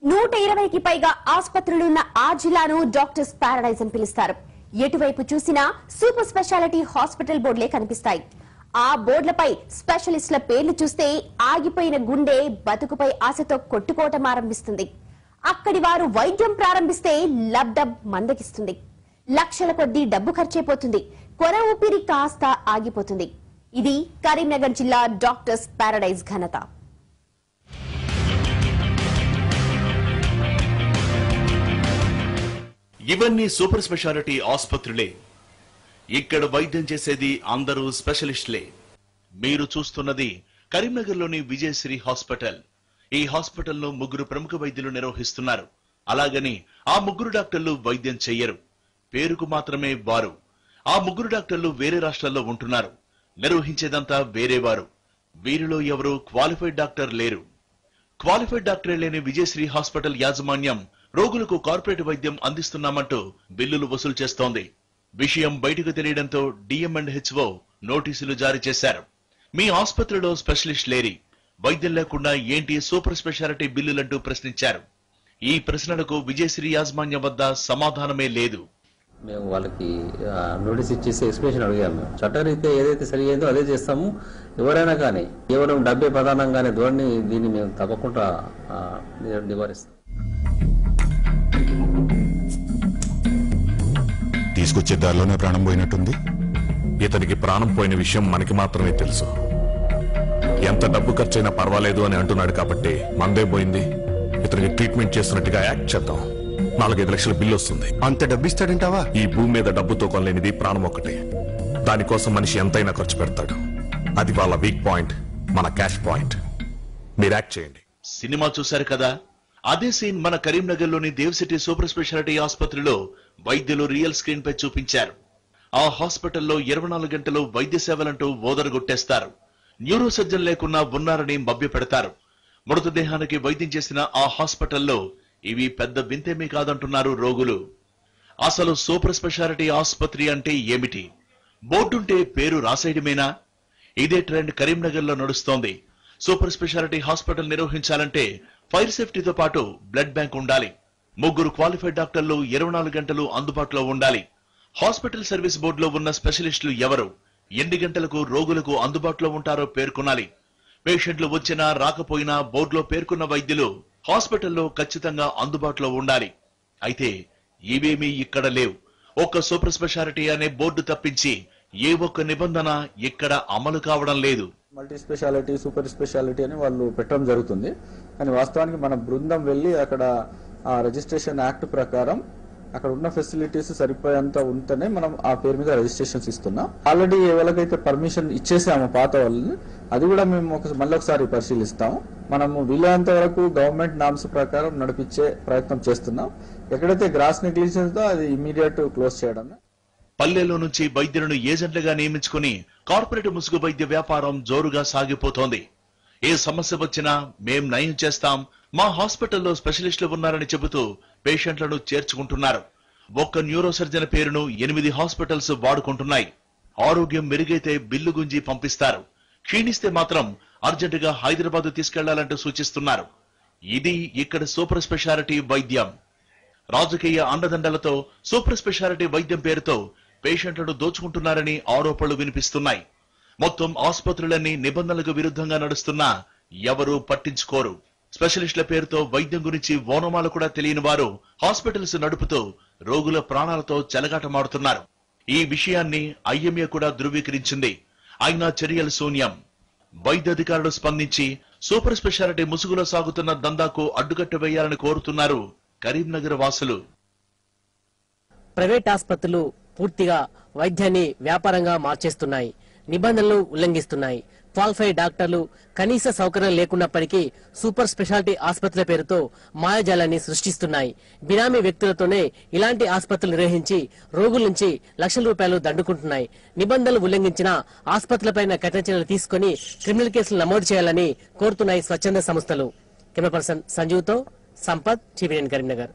120కి పైగా ఆసుపత్రులున్న ఆ జిల్లాను డాక్టర్స్ పారడైజ్ అని పిలుస్తారు. ఎటువైపు చూసినా సూపర్ స్పెషాలిటీ హాస్పిటల్ బోర్డులే కనిపిస్తాయి. ఆ బోర్డులపై స్పెషలిస్టుల పేర్లు చూస్తే ఆగిపోయిన గుండె బతుకుపై ఆశతో కొట్టుకోవటం ఆరంభిస్తుంది. అక్కడి వారు వైద్యం ప్రారంభిస్తే లబ్డబ్ మందగిస్తుంది. లక్షల కొద్దీ డబ్బు ఖర్చైపోతుంది. కొర ఊపిరి కాస్త ఆగిపోతుంది. ఇది కరీంనగర్ జిల్లా డాక్టర్స్ పారడైజ్ ఘనత. ఇవన్నీ సూపర్ స్పెషాలిటీ ఆసుపత్రులే. ఇక్కడ వైద్యం చేసేది అందరూ స్పెషలిస్టులే. మీరు చూస్తున్నది కరీంనగర్లోని విజయశ్రీ హాస్పిటల్. ఈ హాస్పిటల్ను 3 ప్రముఖ వైద్యులు నిర్వహిస్తున్నారు. అలాగని ఆ 3 డాక్టర్లు వైద్యం చెయ్యరు. పేరుకు మాత్రమే వారు. ఆ 3 డాక్టర్లు వేరే రాష్ట్రాల్లో ఉంటున్నారు. నిర్వహించేదంతా వేరేవారు. వీరిలో ఎవరు క్వాలిఫైడ్ డాక్టర్ లేరు. క్వాలిఫైడ్ డాక్టరే లేని విజయశ్రీ హాస్పిటల్ యాజమాన్యం రోగులకు కార్పొరేట్ వైద్యం అందిస్తున్నామంటూ బిల్లులు వసూలు చేస్తోంది. విషయం బయటకు తెలియడంతో డిఎంఎండ్హెచ్ఓ నోటీసులు జారీ చేశారు. మీ ఆసుపత్రిలో స్పెషలిస్ట్ లేరి, వైద్యం లేకుండా ఏంటి సూపర్ స్పెషాలిటీ బిల్లులంటూ ప్రశ్నించారు. ఈ ప్రశ్నలకు విజయశ్రీ యాజమాన్యం వద్ద సమాధానమే లేదు. మేము వాళ్ళకి నోటీస్ ఇచ్చేసి ఎక్స్ప్లెనేషన్ అడిగాము. మేము చట్టరీత్యా ఏదైతే సరిగైందో అదే చేస్తాము. ఎవరైనా కానీ కేవలం డబ్బే ప్రధానంగానే దీన్ని మేము తప్పకుండా నివారిస్తాం. తీసుకొచ్చే దారిలోనే ప్రాణం పోయినట్టుంది. ఇతనికి ప్రాణం పోయిన విషయం మనకి మాత్రమే తెలుసు. ఎంత డబ్బు ఖర్చైనా పర్వాలేదు అని అంటున్నాడు కాబట్టి మందే పోయింది. ఇతనికి ట్రీట్మెంట్ చేస్తున్నట్టుగా యాక్ట్ చేద్దాం. 4-5 లక్షల బిల్లు వస్తుంది. అంత డబ్బు ఇస్తాడంటావా? ఈ భూమి మీద డబ్బుతో కొనలేనిది ప్రాణం ఒక్కటే. దానికోసం మనిషి ఎంతైనా ఖర్చు పెడతాడు. అది వాళ్ళ వీక్ పాయింట్, మన క్యాష్ పాయింట్. మీరు యాక్ట్ చేయండి. సినిమా చూశారు కదా, అదే సీన్ మన కరీంనగర్లోని దేవసిటీ సూపర్ స్పెషాలిటీ ఆసుపత్రిలో వైద్యులు రియల్ స్క్రీన్ పై చూపించారు. ఆ హాస్పిటల్లో 24 గంటలు వైద్య సేవలంటూ ఓదరగొట్టేస్తారు. న్యూరో సర్జన్ లేకున్నా ఉన్నారని మభ్యపెడతారు. మృతదేహానికి వైద్యం చేసిన ఆ హాస్పిటల్లో ఇవి పెద్ద వింతేమీ కాదంటున్నారు రోగులు. అసలు సూపర్ స్పెషాలిటీ ఆసుపత్రి అంటే ఏమిటి? బోర్డుంటే పేరు రాసేయడమేనా? ఇదే ట్రెండ్ కరీంనగర్ లో నడుస్తోంది. సూపర్ స్పెషాలిటీ హాస్పిటల్ నిర్వహించాలంటే ఫైర్ సేఫ్టీతో పాటు బ్లడ్ బ్యాంక్ ఉండాలి. 3 క్వాలిఫైడ్ డాక్టర్లు 24 గంటలు అందుబాటులో ఉండాలి. హాస్పిటల్ సర్వీస్ బోర్డులో ఉన్న స్పెషలిస్టులు ఎవరు, ఎన్ని గంటలకు రోగులకు అందుబాటులో ఉంటారో పేర్కొనాలి. పేషెంట్లు వచ్చినా రాకపోయినా బోర్డులో పేర్కొన్న వైద్యులు హాస్పిటల్లో ఖచ్చితంగా అందుబాటులో ఉండాలి. అయితే ఇవేమీ ఇక్కడ లేవు. ఒక్క సూపర్ స్పెషాలిటీ అనే బోర్డు తప్పించి ఏ ఒక్క నిబంధన ఇక్కడ అమలు కావడం లేదు. మల్టీ స్పెషాలిటీ, సూపర్ స్పెషాలిటీ అని వాళ్ళు పెట్టడం జరుగుతుంది. కానీ వాస్తవానికి మన బృందం వెళ్లి అక్కడ ఆ రిజిస్ట్రేషన్ యాక్ట్ ప్రకారం అక్కడ ఉన్న ఫెసిలిటీస్ సరిపోయేంత ఉంటేనే మనం ఆ పేరు మీద రిజిస్ట్రేషన్స్ ఇస్తున్నాం. ఆల్రెడీ ఎవరికైతే పర్మిషన్ ఇచ్చేసాము పాత వాళ్ళని, అది కూడా మేము మళ్ళీ ఒకసారి పరిశీలిస్తాము. మనము వీలైనంత వరకు గవర్నమెంట్ నామ్స్ ప్రకారం నడిపించే ప్రయత్నం చేస్తున్నాం. ఎక్కడైతే గ్రాస్ నెగ్లిజెన్స్ తో అది ఇమీడియట్ క్లోజ్ చేయడం. పల్లెల్లో నుంచి వైద్యులను ఏజెంట్లుగా నియమించుకుని కార్పొరేట్ ముసుగు వైద్య వ్యాపారం జోరుగా సాగిపోతోంది. ఏ సమస్య వచ్చినా మేం నయం చేస్తాం, మా హాస్పిటల్లో స్పెషలిస్టులు ఉన్నారని చెబుతూ పేషెంట్లను చేర్చుకుంటున్నారు. ఒక్క న్యూరో సర్జన్ పేరును 8 హాస్పిటల్స్ వాడుకుంటున్నాయి. ఆరోగ్యం మెరుగైతే బిల్లు గుంజి పంపిస్తారు. క్షీణిస్తే మాత్రం అర్జెంటుగా హైదరాబాద్ తీసుకెళ్లాలంటూ సూచిస్తున్నారు. ఇది ఇక్కడ సూపర్ స్పెషాలిటీ వైద్యం. రాజకీయ అండదండలతో సూపర్ స్పెషాలిటీ వైద్యం పేరుతో పేషెంట్లను దోచుకుంటున్నారని ఆరోపణలు వినిపిస్తున్నాయి. మొత్తం ఆసుపత్రులన్నీ నిబంధనలకు విరుద్ధంగా నడుస్తున్నా ఎవరూ పట్టించుకోరు. స్పెషలిస్టుల పేరుతో వైద్యం గురించి ఓనమాలు కూడా తెలియని వారు హాస్పిటల్స్ నడుపుతూ రోగుల ప్రాణాలతో చెలగాటమాడుతున్నారు. ఈ విషయాన్ని ఐఎంఏ కూడా ధృవీకరించింది. అయినా చర్యలు శూన్యం. వైద్యాధికారులు స్పందించి సూపర్ స్పెషాలిటీ ముసుగులో సాగుతున్న దందాకు అడ్డుకట్ట వేయాలని కోరుతున్నారు కరీంనగర్ వాసులు. ప్రైవేట్ ఆసుపత్రులు పూర్తిగా వైద్యాన్ని వ్యాపారంగా మార్చేస్తున్నాయి. నిబంధనలు ఉల్లంఘిస్తున్నాయి. క్వాలిఫైడ్ డాక్టర్లు కనీస సౌకర్యం లేకున్నప్పటికీ సూపర్ స్పెషాలిటీ ఆసుపత్రుల పేరుతో మాయాజాలాన్ని సృష్టిస్తున్నాయి. బినామీ వ్యక్తులతోనే ఇలాంటి ఆసుపత్రులు నిర్వహించి రోగుల నుంచి లక్షల రూపాయలు దండుకుంటున్నాయి. నిబంధనలు ఉల్లంఘించిన ఆసుపత్రులపైన కఠిన చర్యలు తీసుకుని క్రిమినల్ కేసులు నమోదు చేయాలని కోరుతున్నాయి స్వచ్ఛంద సంస్థలు. కెమెరా పర్సన్ సంజీవ్తో సంపత్, టీవీ9 కరీంనగర్.